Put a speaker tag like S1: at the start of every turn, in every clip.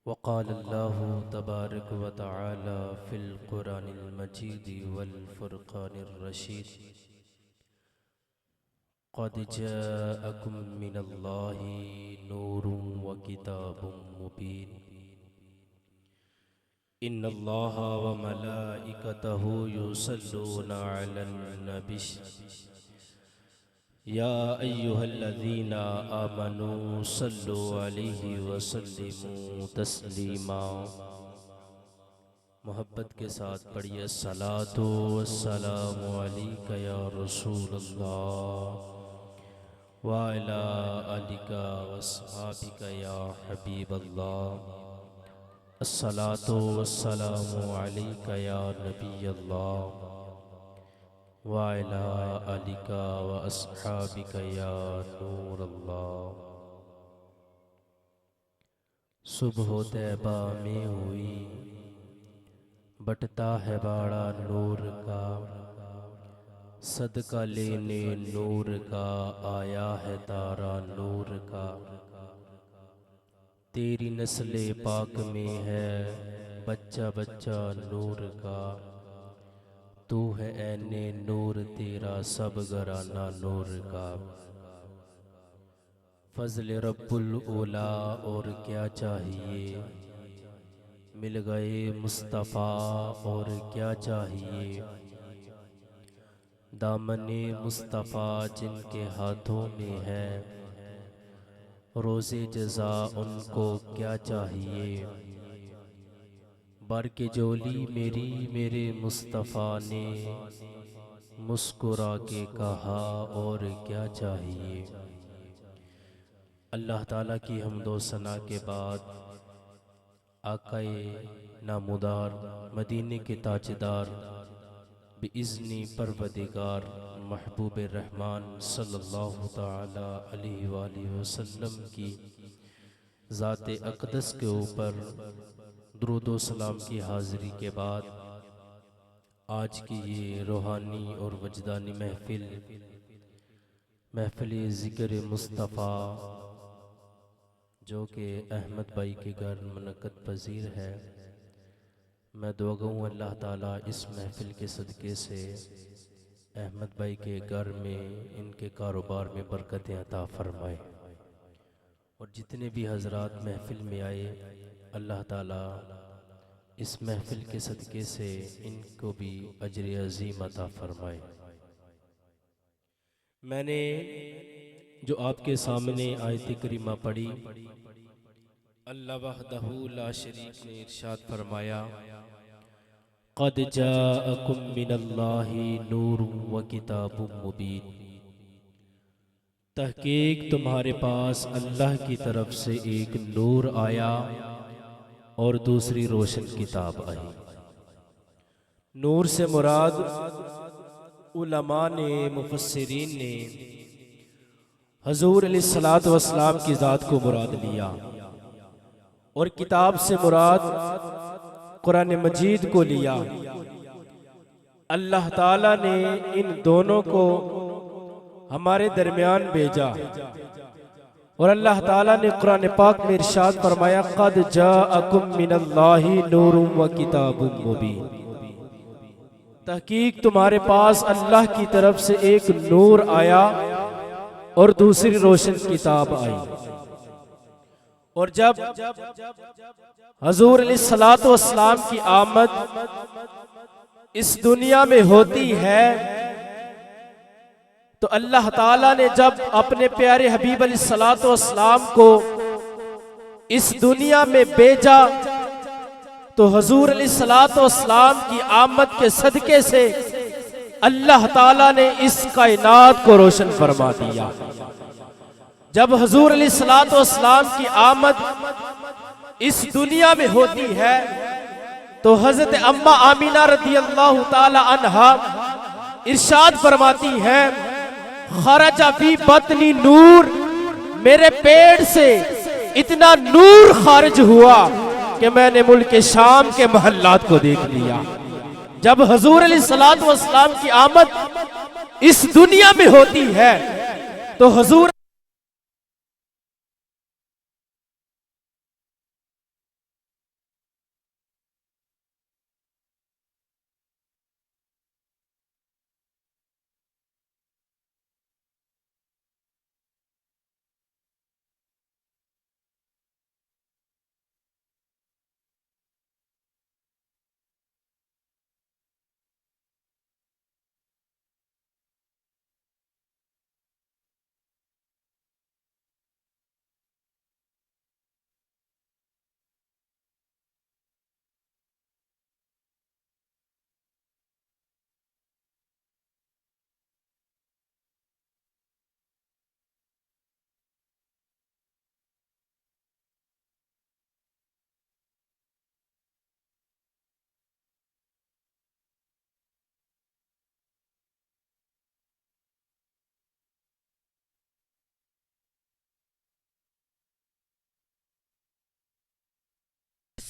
S1: वक़ाल अल्लाहु तबारक व तआला फ़िल क़ुरानिल मजीद वल फ़ुरक़ानिर रशीद क़द जाअकुम मिनल्लाहि नूरुन व किताबुम मुबीन इन्नल्लाहा व मलाइकतहु युसल्लूना अलन नबी या अय्युहल्लज़ीना आमनू सल्लु अलैहि वसल्लिमू तस्लीमा। मोहब्बत के साथ पढ़िए सलातो वस्सलामु अलैका या रसूलल्लाह व अला आलिका वस्सहाबिका या हबीबल्लाह। अस्सलातो वस्सलामु अलैका या नबीयल्लाह व अला आलिका व अस्हाबिका या नूरल्लाह। सुबह तैबा में हुई बटता है बाड़ा नूर का, सदका लेने नूर का आया है तारा नूर का। तेरी नस्ले पाक में है बच्चा बच्चा नूर का, तू है ऐने नूर तेरा सब घराना नूर का। फज़ल रब्बुल उला और क्या चाहिए, मिल गए मुस्तफ़ा और क्या चाहिए। दामने मुस्तफ़ा जिनके हाथों में है, रोज़े जज़ा उनको क्या चाहिए। बर के जोली मेरी मेरे मुस्तफ़ा ने मुस्कुरा के कहा और क्या चाहिए। अल्लाह ताला की हम्दो सना के बाद आकाए नामुदार मदीने के ताजदार बिइज़्नी परवदिगार महबूब रहमान सल्लल्लाहु ताला अलैहि वालिहि वसल्लम की ज़ाते अक़दस के ऊपर दुरूद व सलाम की हाज़िरी के बाद आज की ये रूहानी और वजदानी महफ़िल ज़िक्र मुस्तफ़ा जो कि अहमद भाई के घर मुनक़्क़द पज़ीर है, मैं दुआ गूँ अल्लाह ताला इस महफ़िल के सदक़े से अहमद भाई के घर में इनके कारोबार में बरकतें अता फ़रमाए। और जितने भी हज़रात महफ़िल में आए अल्लाह ताला इस महफ़िल के सदक़े से इनको भी अजर अज़ीम अता फ़रमाए। मैंने जो आपके सामने आयत करीमा पढ़ी, अल्लाह वहदहू ला शरीक ने इरशाद फरमाया, क़द जाअकुम मिनल्लाहि नूरुन व किताबुम मुबीन। तहकीक तुम्हारे पास अल्लाह की तरफ से एक नूर आया और दूसरी रोशन किताब आई। नूर से मुराद उलमा ने मुफस्सिरीन ने हुज़ूर अलैहिस्सलातु वस्सलाम की ज़ात को मुराद लिया, और किताब से मुराद कुरान मजीद को लिया। अल्लाह ताला ने इन दोनों को हमारे दरमियान भेजा, और अल्लाह ताला ने कुरान पाक में इरशाद फरमाया, क़द जाअकुम मिनल्लाहि नूरुन व किताबुम मुबीन। तहकीक तुम्हारे पास अल्लाह की तरफ से एक नूर आया और दूसरी रोशन किताब आई। और जब हुज़ूर अलैहिस्सलातु वस्सलाम की आमद इस दुनिया में होती है, तो अल्लाह ताला ने जब अपने प्यारे हबीब अलैहिस्सलातु वस्सलाम को इस दुनिया में भेजा, तो हुज़ूर अलैहिस्सलातु वस्सलाम की आमद के सदके से अल्लाह ताला ने इस कायनात को रोशन फरमा दिया। जब हुज़ूर अलैहिस्सलातु वस्सलाम की आमद इस दुनिया में होती है, तो हज़रत अम्मा आमीना रज़ियल्लाहु ताला अन्हा इरशाद फरमाती है, खरजा फी बतनी नूर, मेरे पेट से इतना नूर खारिज हुआ कि मैंने मुल्क शाम के महल्लात को देख लिया। जब हुज़ूर अलैहिस्सलातु वस्सलाम की आमद इस दुनिया में होती है, तो हुज़ूर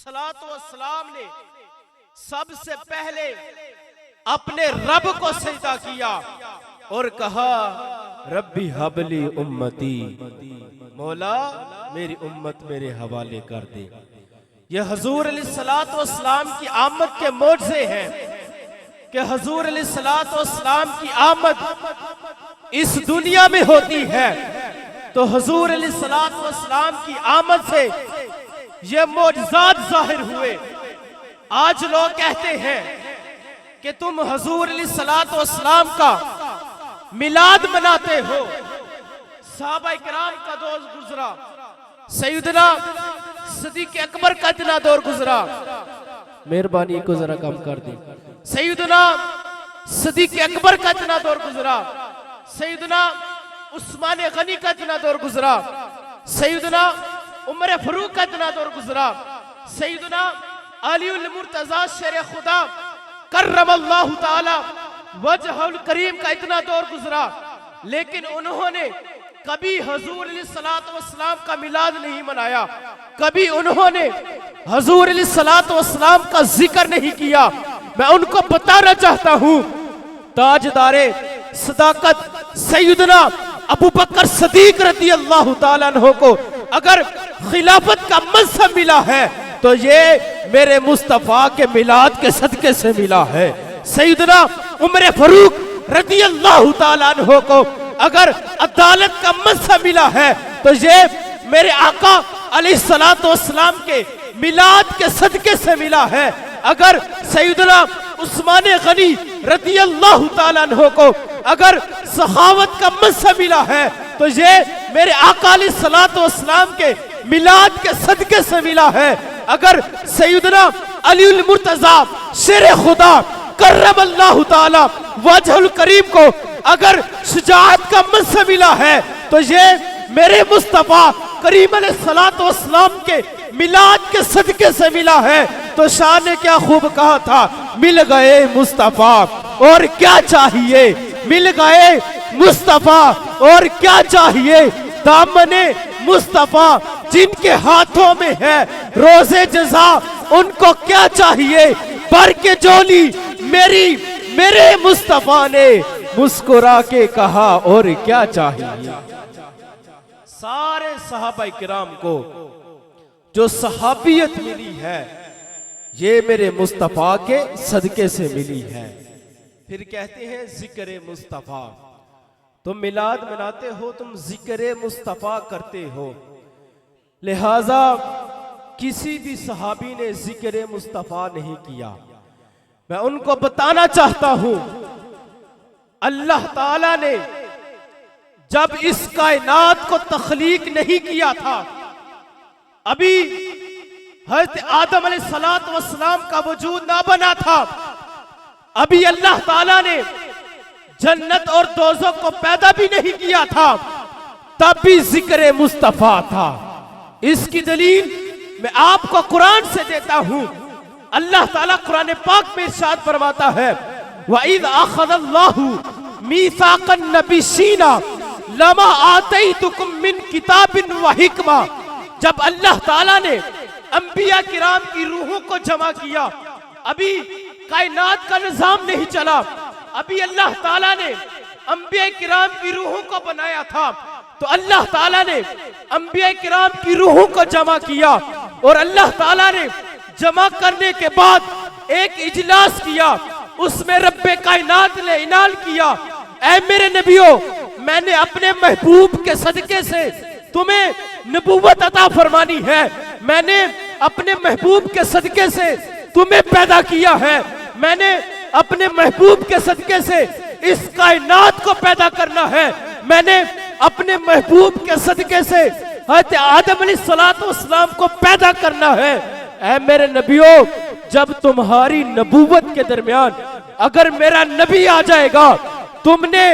S1: अलैहिस्सलातु वस्सलाम ने सबसे पहले अपने रब को सजदा किया और कहा रब्बी हबली उम्मती, मौला मेरी उम्मत मेरे हवाले कर दे। यह हुजूर अलैहिस्सलातु वस्सलाम की आमद के मोज़े हैं कि हुजूर अलैहिस्सलातु वस्सलाम की आमद इस दुनिया में होती है तो हुजूर अलैहिस्सलातु वस्सलाम की आमद से ये मोजज़ात जाहिर हुए। आज लोग कहते हैं कि तुम हुजूर अलैहिस्सलातु वस्सलाम का मिलाद मनाते हो। सहाबा इकराम का दौर गुजरा, सैयदना सिद्दीक़ अकबर का इतना दौर गुजरा, मेहरबानी को जरा कम कर दी। सैयदना सिद्दीक़ अकबर का इतना दौर गुजरा, सैयदना उस्मान गनी का इतना दौर गुजरा, सैयदना उमर फारूक का इतना दौर गुजरा, सैयदना अली उल मुर्तज़ा शेर खुदा कर्रमल्लाहु ताला वजहुल करीम का इतना दौर गुजरा, लेकिन उन्होंने कभी हुजूर अलैहिस्सलातु वस्सलाम का मिलाद नहीं मनाया, कभी उन्होंने हुजूर अलैहिस्सलातु वस्सलाम का जिक्र नहीं किया। मैं उनको बताना चाहता हूँ, ताजदारे सदाकत सैयदना अबू बकर सिद्दीक रज़ी अल्लाह ताला अन्हु को अगर खिलाफत का मनसब मिला है तो ये मेरे मुस्तफा के मिलाद के सदके से मिला है। सैयदना उमर फारूक रज़ी अल्लाह ताला अन्हु को अगर अदालत का मनसब मिला है तो ये मेरे आका अलैहिस्सलातु वस्सलाम के मिलाद के सदके से मिला है। अगर सैयदना उस्मान गनी रज़ी अल्लाह ताला अन्हु को अगर सखावत का मनसब मिला है तो ये मेरे आका अलैहिस्सलातु वस्सलाम के मिलाद के सदके से मिला है। अगर सैयदना अली उल मुर्तज़ा शेर खुदा कर्रमल्लाहु ताला वजहुल करीम को अगर शुजाअत का मनसब मिला है तो ये मेरे मुस्तफा करीम अलैहिस्सलातु वस्सलाम के मिलाद के सदके से मिला है। तो शाह ने क्या खूब कहा था, मिल गए मुस्तफा और क्या चाहिए, मिल गए मुस्तफा और क्या चाहिए, दामने मुस्तफा जिनके हाथों में है रोज़े जज़ा उनको क्या चाहिए, भर के झोली मेरे मुस्तफा ने मुस्कुरा के कहा और क्या चाहिए। सारे सहाबा किराम को जो सहाबियत मिली है ये मेरे मुस्तफा के सदके से मिली है। फिर कहते हैं जिक्र मुस्तफा, तुम मिलाद मनाते हो, तुम जिक्र मुस्तफा करते हो, लिहाजा किसी भी सहाबी ने जिक्र मुस्तफा नहीं किया। मैं उनको बताना चाहता हूं, अल्लाह ताला ने जब इस कायनात को तख्लीक नहीं किया था, अभी हज़रत आदम अलैहिस्सलातु वस्सलाम का वजूद ना बना था, अभी अल्लाह ताला ने जन्नत और दोज़ख को पैदा भी नहीं किया था, तब भी जिक्र मुस्तफा था। इसकी दलील मैं आपको कुरान से देता हूं। अल्लाह ताला कुरान पाक में इरशाद फरमाता है, वइज़ अख़ज़ल्लाहु मीसाक़न नबिय्यीना लमा आतैतुकुम मिन किताबिन व हिकमा। जब अल्लाह ताला ने अंबिया किराम की रूहों को जमा किया, अभी कायनात का निजाम नहीं चला, अभी अल्लाह ताला ने अंबिया किराम की रूहों को बनाया था, तो अल्लाह ताला ने अंबिया किराम की रूहों को जमा किया और अल्लाह ताला ने जमा करने के बाद एक इजलास किया, उसमें रब्बे कायनात ने ऐलान किया, ऐ मेरे नबियों, मैंने अपने महबूब के सदके से तुम्हें नबूवत अता फरमानी है, मैंने अपने महबूब के सदके से तुम्हें पैदा किया है, मैंने अपने महबूब के सदके से इस कायनात को पैदा करना है, मैंने अपने महबूब के सदके से हज़रत आदम अलैहिस्सलातु वस्सलाम को पैदा करना है। ऐ मेरे नबियों, जब तुम्हारी नबूवत के दरमियान अगर मेरा नबी आ जाएगा, तुमने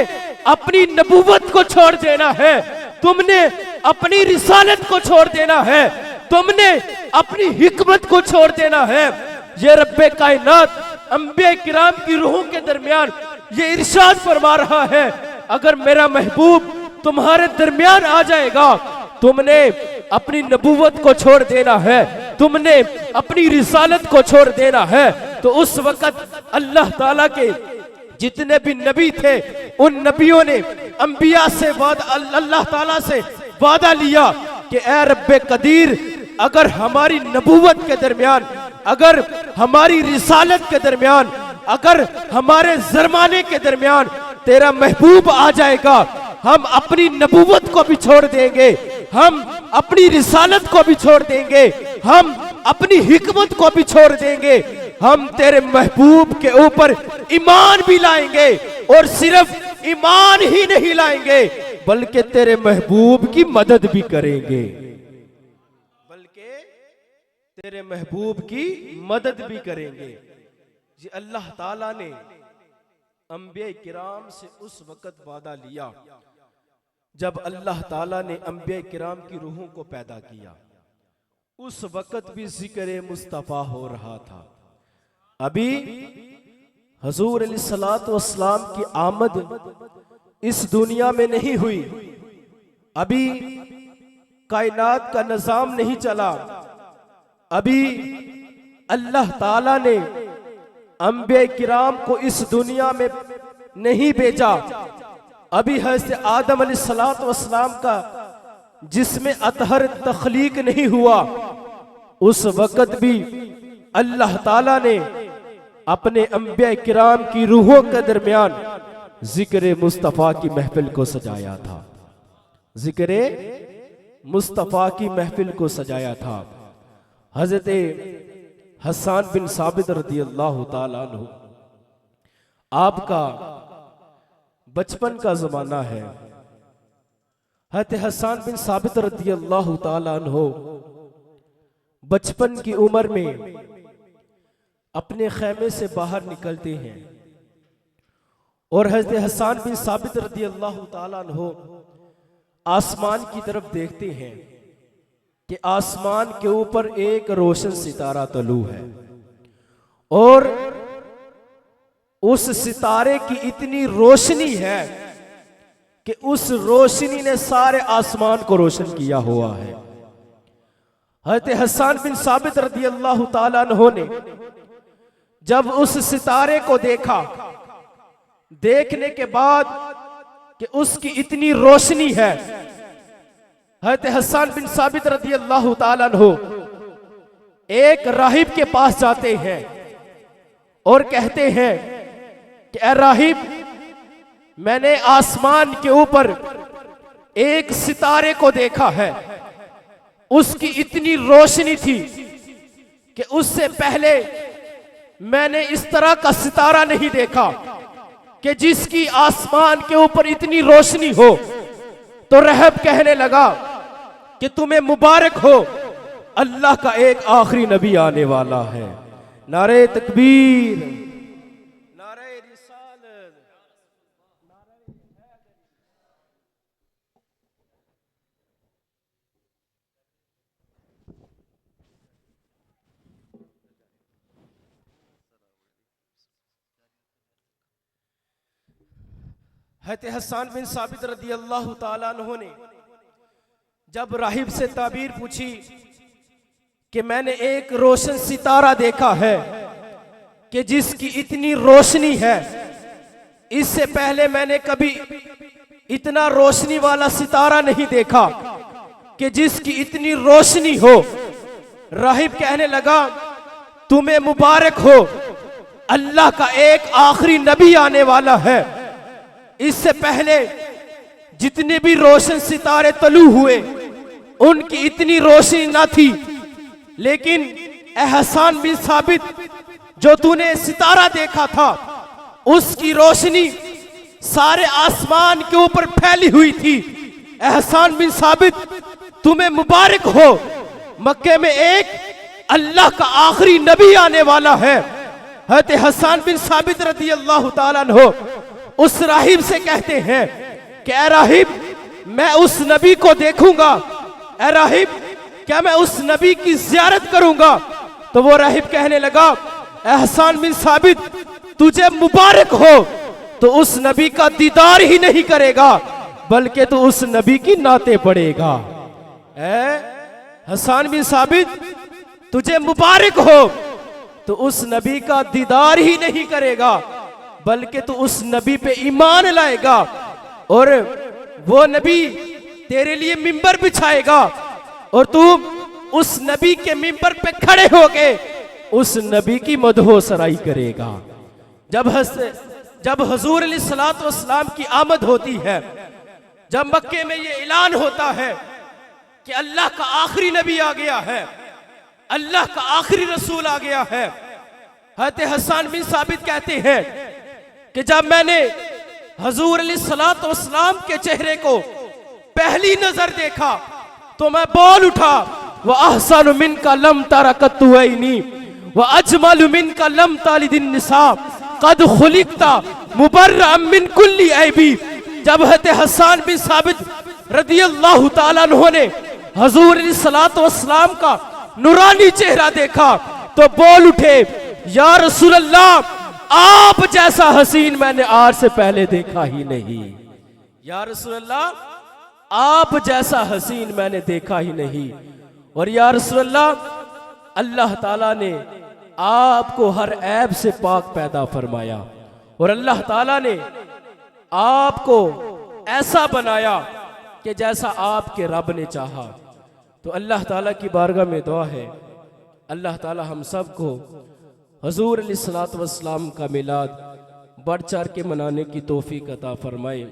S1: अपनी नबूवत को छोड़ देना है, तुमने अपनी रिसालत को छोड़ देना है, तुमने अपनी हिकमत को छोड़ देना है। ये रब्बे कायनात अंबिया किराम की रूहों के दरमियान ये इरशाद फरमा रहा है, अगर मेरा महबूब तुम्हारे दरमियान आ जाएगा, तुमने अपनी नबूवत को छोड़ देना है। तुमने अपनी रिसालत को छोड़ देना है, तो उस वक्त अल्लाह ताला के जितने भी नबी थे उन नबियों ने अंबिया से अल्लाह ताला से वादा लिया कि ए रब्बे कदीर, अगर हमारी नबूवत के दरमियान, अगर हमारी रिसालत के दरमियान, अगर हमारे ज़माने के दरमियान तेरा महबूब आ जाएगा, हम अपनी नबूवत को भी छोड़ देंगे, हम अपनी रिसालत को भी छोड़ देंगे, हम अपनी हिकमत को भी छोड़ देंगे, हम तेरे महबूब के ऊपर ईमान भी लाएंगे, और सिर्फ ईमान ही नहीं लाएंगे बल्कि तेरे महबूब की मदद भी करेंगे, बल्कि तेरे महबूब की मदद भी करेंगे। जी अल्लाह ताला ने अंबिया किराम से उस वक्त वादा लिया जब अल्लाह ताला ने अंबिया किराम की रूहों को पैदा किया। उस वक्त भी जिक्र मुस्तफ़ा हो रहा था। अभी हुजूर अलैहिस्सलातु वस्सलाम की आमद इस दुनिया में नहीं हुई, अभी कायनात का निजाम नहीं चला, अभी अल्लाह ताला ने अंबिया किराम को इस दुनिया में नहीं भेजा, अभी हज़रत आदम अलैहिस्सलातु वस्सलाम का जिसमें अतहर तख्लीक नहीं हुआ, उस वक्त भी अल्लाह ताला ने अपने अंबिया किराम की रूहों के दरमियान जिक्र मुस्तफ़ा की महफिल को सजाया था, जिक्र मुस्तफ़ा की महफिल को सजाया था। हज़रत हसन बिन साबित रज़ी अल्लाह ताला अन्हु, आपका बचपन का ज़माना है। हज़रत हसन बिन साबित रज़ी अल्लाह ताला अन्हु बचपन की उम्र में अपने खैमे से बाहर निकलते हैं और हज़रत हसन बिन साबित रज़ी अल्लाह ताला अन्हु आसमान की तरफ देखते हैं कि आसमान के ऊपर एक रोशन सितारा तलू है और उस सितारे की इतनी रोशनी है कि उस रोशनी ने सारे आसमान को रोशन किया हुआ है। हज़रत हसन बिन साबित रज़ी अल्लाह ताला अन्हु ने जब उस सितारे को देखा, देखने के बाद कि उसकी इतनी रोशनी है, हज़रत हसन बिन साबित रज़ी अल्लाह ताला अन्हु एक राहिब के पास जाते हैं और कहते हैं कि ए राहिब, मैंने आसमान के ऊपर एक सितारे को देखा है, उसकी इतनी रोशनी थी कि उससे पहले मैंने इस तरह का सितारा नहीं देखा कि जिसकी आसमान के ऊपर इतनी रोशनी हो। तो रहब कहने लगा कि तुम्हें मुबारक हो, अल्लाह का एक आखिरी नबी आने वाला है। नारे तकबीर, नारे रिसालत। हज़रत हसन बिन साबित रज़ी अल्लाह ताला अन्हु ने जब राहिब से ताबीर पूछी कि मैंने एक रोशन सितारा देखा है कि जिसकी इतनी रोशनी है, इससे पहले मैंने कभी इतना रोशनी वाला सितारा नहीं देखा कि जिसकी इतनी रोशनी हो। राहिब कहने लगा तुम्हें मुबारक हो, अल्लाह का एक आखिरी नबी आने वाला है। इससे पहले जितने भी रोशन सितारे तलू हुए उनकी इतनी रोशनी ना थी, लेकिन हसन बिन साबित जो तूने सितारा देखा था उसकी रोशनी सारे आसमान के ऊपर फैली हुई थी। हसन बिन साबित तुम्हें मुबारक हो, मक्के में एक अल्लाह का आखिरी नबी आने वाला है। हज़रत हसन बिन साबित रज़ी अल्लाह ताला अन्हु उस राहिब से कहते हैं कि ए राहिब, मैं उस नबी को देखूंगा, ए राहिब क्या मैं उस नबी की ज़ियारत करूंगा? तो वो राहिब कहने लगा ए हसन बिन साबित, तुझे मुबारक हो, तो उस नबी का दीदार ही नहीं करेगा बल्कि तो उस नबी की नाते पड़ेगा। हसन बिन साबित तुझे मुबारक हो, तो उस नबी का दीदार ही नहीं करेगा, बल्कि तू उस नबी पे ईमान लाएगा और वो नबी तेरे लिए मिंबर बिछाएगा और तू उस नबी के मिंबर पे खड़े होके उस नबी की मदहो सराई करेगा। जब हुजूर अलैहिस्सलातु वस्सलाम की आमद होती है, जब मक्के में ये ऐलान होता है कि अल्लाह का आखिरी नबी आ गया है, अल्लाह का आखिरी रसूल आ गया है, हज़रत हसन बिन साबित कहते हैं कि जब मैंने हुजूर अलैहिस्सलातु वस्सलाम के चेहरे को पहली नजर देखा तो मैं बोल उठा, व अहसन मिनका लम तरा कत्तु ऐनी व अजमल मिनका लम तालिदिन निसा कद खुलिकता मुबर्रअम मिन कुल्ली ऐबी। जब हज़रत हसन बिन साबित रदियल्लाहु ताला अन्हु ने हुजूर अलैहिस्सलातु वस्सलाम का नूरानी चेहरा देखा तो बोल उठे, या रसूल अल्लाह, आप जैसा हसीन मैंने आज से पहले देखा ही नहीं। या रसूल अल्लाह, आप जैसा हसीन मैंने देखा ही नहीं। और या रसूल अल्लाह, अल्लाह ताला ने आपको हर ऐब से पाक पैदा फरमाया और अल्लाह ताला ने आपको ऐसा बनाया कि जैसा आपके रब ने चाहा। तो अल्लाह ताला की बारगाह में दुआ है, अल्लाह ताला हम सबको हुजूर अलैहिस्सलातु वस्सलाम का मिलाद बढ़ चढ़ के मनाने की तौफीक अता फरमाए।